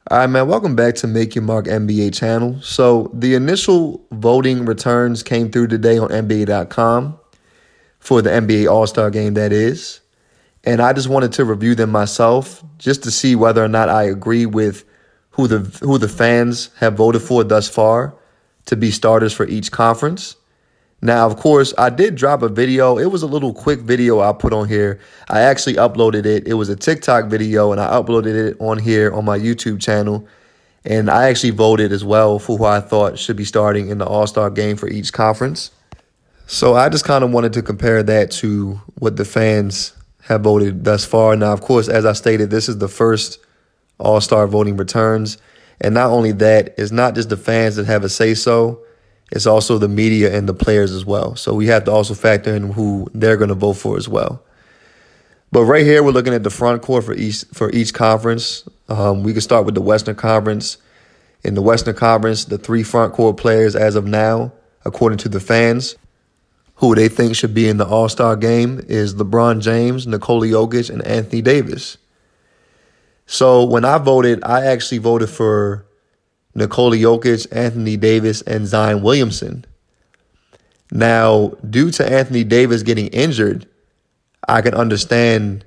All right, man, welcome back to Make Your Mark NBA channel. So the initial voting returns came through today on NBA.com for the NBA All-Star game, that is. And I just wanted to review them myself just to see whether or not I agree with who the fans have voted for thus far to be starters for each conference. Now, of course, I did drop a video. It was a little quick video I put on here. I actually uploaded it. It was a TikTok video, and I uploaded it on here on my YouTube channel. And I actually voted as well for who I thought should be starting in the All-Star game for each conference. So I just kind of wanted to compare that to what the fans have voted thus far. Now, of course, as I stated, this is the first All-Star voting returns. And not only that, it's not just the fans that have a say-so. It's also the media and the players as well. So we have to also factor in who they're going to vote for as well. But right here, we're looking at the front court for each conference. We can start with the Western Conference. In the Western Conference, the three front court players as of now, according to the fans, who they think should be in the All-Star game is LeBron James, Nikola Jokic, and Anthony Davis. So when I voted, I actually voted for Nikola Jokic, Anthony Davis, and Zion Williamson. Now, due to Anthony Davis getting injured, I can understand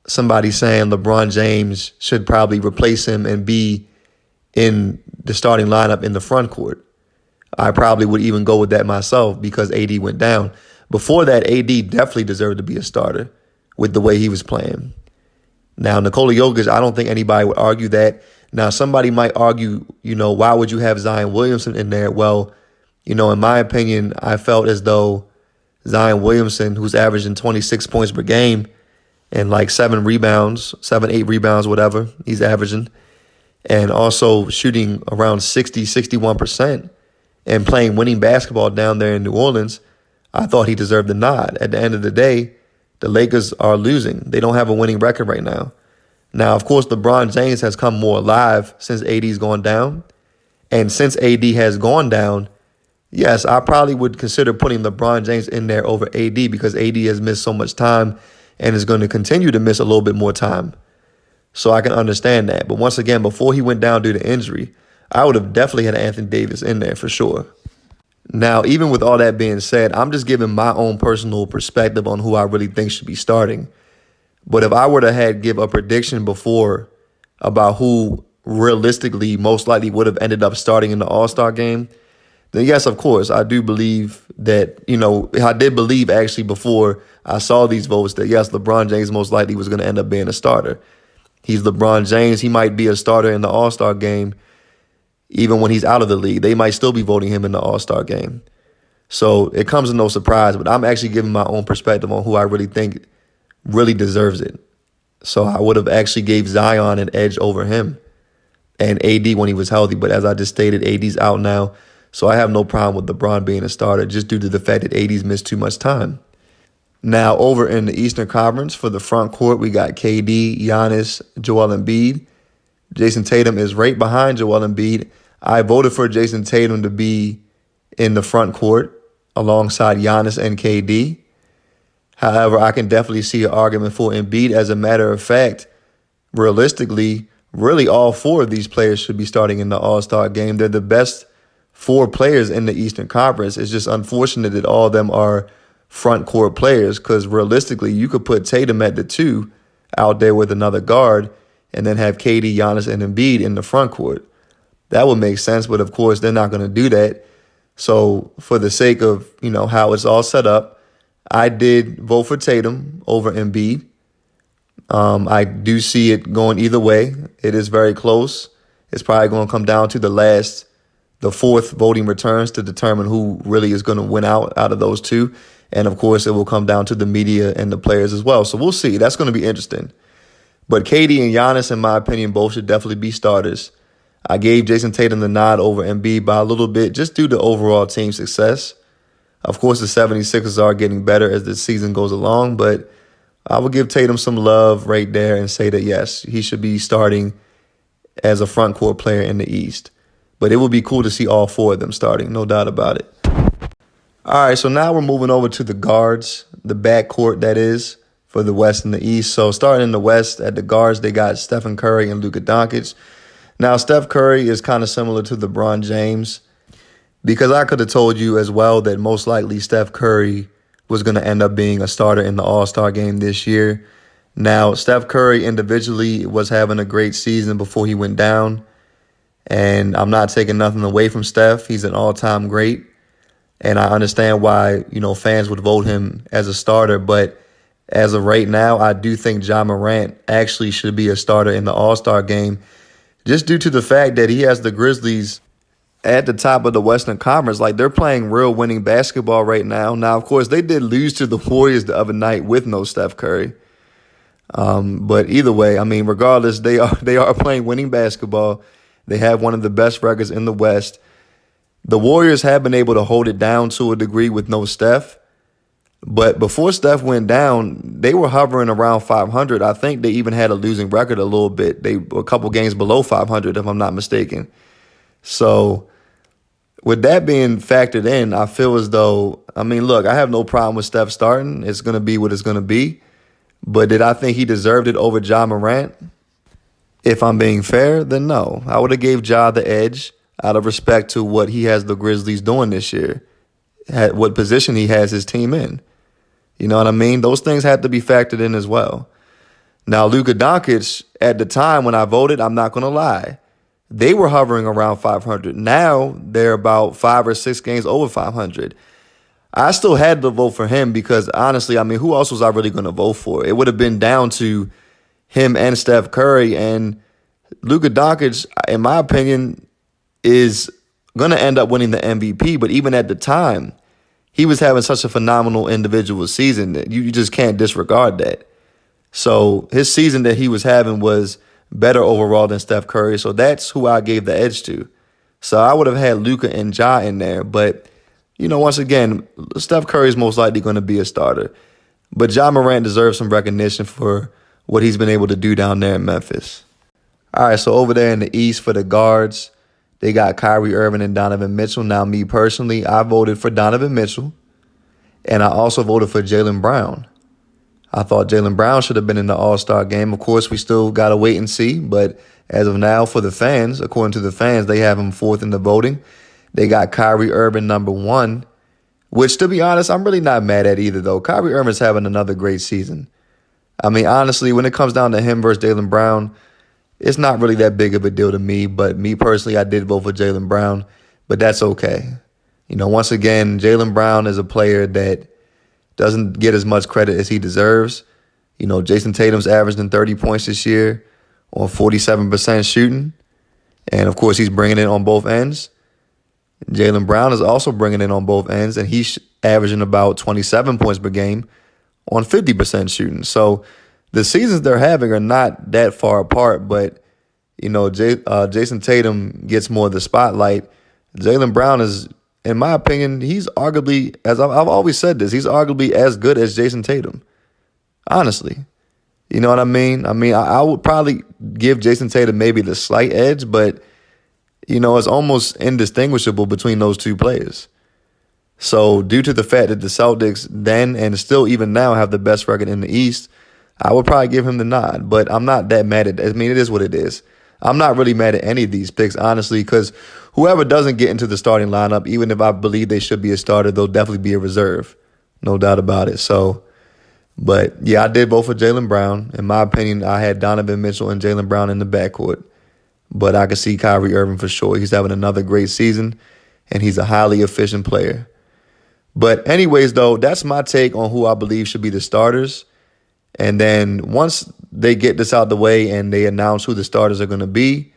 somebody saying LeBron James should probably replace him and be in the starting lineup in the front court. I probably would even go with that myself because AD went down. Before that, AD definitely deserved to be a starter with the way he was playing. Now, Nikola Jokic, I don't think anybody would argue that. Now, somebody might argue, why would you have Zion Williamson in there? Well, in my opinion, I felt as though Zion Williamson, who's averaging 26 points per game and like 8 rebounds, whatever he's averaging, and also shooting around 61% and playing winning basketball down there in New Orleans, I thought he deserved the nod. At the end of the day, the Lakers are losing. They don't have a winning record right now. Now, of course, LeBron James has come more alive since AD's gone down. And since AD has gone down, yes, I probably would consider putting LeBron James in there over AD because AD has missed so much time and is going to continue to miss a little bit more time. So I can understand that. But once again, before he went down due to injury, I would have definitely had Anthony Davis in there for sure. Now, even with all that being said, I'm just giving my own personal perspective on who I really think should be starting. But if I were to give a prediction before about who realistically most likely would have ended up starting in the All-Star game, then yes, of course, I do believe that, I did believe actually before I saw these votes that yes, LeBron James most likely was going to end up being a starter. He's LeBron James. He might be a starter in the All-Star game even when he's out of the league. They might still be voting him in the All-Star game. So it comes as no surprise, but I'm actually giving my own perspective on who I really think really deserves it. So I would have actually gave Zion an edge over him and AD when he was healthy. But as I just stated, AD's out now. So I have no problem with LeBron being a starter just due to the fact that AD's missed too much time. Now, over in the Eastern Conference for the front court, we got KD, Giannis, Joel Embiid. Jason Tatum is right behind Joel Embiid. I voted for Jason Tatum to be in the front court alongside Giannis and KD. However, I can definitely see an argument for Embiid. As a matter of fact, realistically, really all four of these players should be starting in the All-Star game. They're the best four players in the Eastern Conference. It's just unfortunate that all of them are front court players because realistically, you could put Tatum at the 2 out there with another guard and then have KD, Giannis, and Embiid in the front court. That would make sense, but of course, they're not going to do that. So for the sake of, how it's all set up, I did vote for Tatum over Embiid. I do see it going either way. It is very close. It's probably going to come down to the fourth voting returns to determine who really is going to win out of those two. And of course, it will come down to the media and the players as well. So we'll see. That's going to be interesting. But KD and Giannis, in my opinion, both should definitely be starters. I gave Jason Tatum the nod over Embiid by a little bit just due to overall team success. Of course, the 76ers are getting better as the season goes along, but I would give Tatum some love right there and say that, yes, he should be starting as a front court player in the East. But it would be cool to see all four of them starting, no doubt about it. All right, so now we're moving over to the guards, the backcourt, that is, for the West and the East. So starting in the West, at the guards, they got Stephen Curry and Luka Doncic. Now, Steph Curry is kind of similar to LeBron James because I could have told you as well that most likely Steph Curry was going to end up being a starter in the All-Star game this year. Now, Steph Curry individually was having a great season before he went down, and I'm not taking nothing away from Steph. He's an all-time great, and I understand why, fans would vote him as a starter, but as of right now, I do think Ja Morant actually should be a starter in the All-Star game just due to the fact that he has the Grizzlies at the top of the Western Conference. Like, they're playing real winning basketball right now. Now, of course, they did lose to the Warriors the other night with no Steph Curry. But either way, regardless, they are playing winning basketball. They have one of the best records in the West. The Warriors have been able to hold it down to a degree with no Steph. But before Steph went down, they were hovering around 500. I think they even had a losing record a little bit. They were a couple games below 500, if I'm not mistaken. So with that being factored in, I feel as though, look, I have no problem with Steph starting. It's going to be what it's going to be. But did I think he deserved it over Ja Morant? If I'm being fair, then no. I would have gave Ja the edge out of respect to what he has the Grizzlies doing this year, what position he has his team in. You know what I mean? Those things have to be factored in as well. Now, Luka Doncic, at the time when I voted, I'm not going to lie, they were hovering around 500. Now they're about 5 or 6 games over 500. I still had to vote for him because, honestly, who else was I really going to vote for? It would have been down to him and Steph Curry. And Luka Doncic, in my opinion, is going to end up winning the MVP. But even at the time, he was having such a phenomenal individual season that you just can't disregard that. So his season that he was having was better overall than Steph Curry. So that's who I gave the edge to. So I would have had Luka and Ja in there. But, once again, Steph Curry is most likely going to be a starter. But Ja Morant deserves some recognition for what he's been able to do down there in Memphis. All right, so over there in the East for the guards, they got Kyrie Irving and Donovan Mitchell. Now, me personally, I voted for Donovan Mitchell, and I also voted for Jaylen Brown. I thought Jaylen Brown should have been in the All-Star game. Of course, we still got to wait and see, but as of now, for the fans, according to the fans, they have him fourth in the voting. They got Kyrie Irving number 1, which, to be honest, I'm really not mad at either, though. Kyrie Irving's having another great season. Honestly, when it comes down to him versus Jaylen Brown, it's not really that big of a deal to me, but me personally, I did vote for Jaylen Brown, but that's okay. Once again, Jaylen Brown is a player that doesn't get as much credit as he deserves. Jason Tatum's averaging 30 points this year on 47% shooting, and of course, he's bringing it on both ends. Jaylen Brown is also bringing it on both ends, and he's averaging about 27 points per game on 50% shooting. So the seasons they're having are not that far apart, but, Jason Tatum gets more of the spotlight. Jaylen Brown is, in my opinion, he's arguably, as I've always said this, he's arguably as good as Jason Tatum. Honestly. You know what I mean? I would probably give Jason Tatum maybe the slight edge, but, it's almost indistinguishable between those two players. So due to the fact that the Celtics then and still even now have the best record in the East, I would probably give him the nod, but I'm not that mad at it. It is what it is. I'm not really mad at any of these picks, honestly, because whoever doesn't get into the starting lineup, even if I believe they should be a starter, they'll definitely be a reserve. No doubt about it. So, but yeah, I did vote for Jaylen Brown. In my opinion, I had Donovan Mitchell and Jaylen Brown in the backcourt. But I could see Kyrie Irving for sure. He's having another great season, and he's a highly efficient player. But anyways, though, that's my take on who I believe should be the starters. And then once they get this out the way and they announce who the starters are going to be,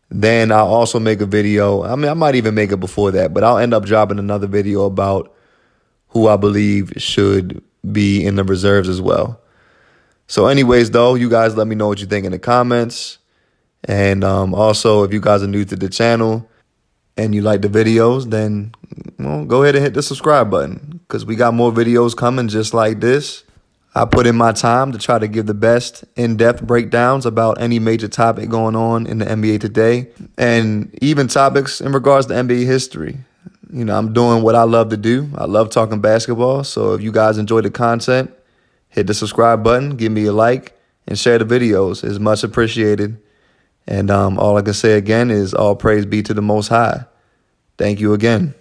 then I'll also make a video. I might even make it before that, but I'll end up dropping another video about who I believe should be in the reserves as well. So anyways, though, you guys let me know what you think in the comments. And also, if you guys are new to the channel and you like the videos, then go ahead and hit the subscribe button because we got more videos coming just like this. I put in my time to try to give the best in-depth breakdowns about any major topic going on in the NBA today and even topics in regards to NBA history. I'm doing what I love to do. I love talking basketball. So if you guys enjoy the content, hit the subscribe button, give me a like, and share the videos. It's much appreciated. And all I can say again is all praise be to the Most High. Thank you again.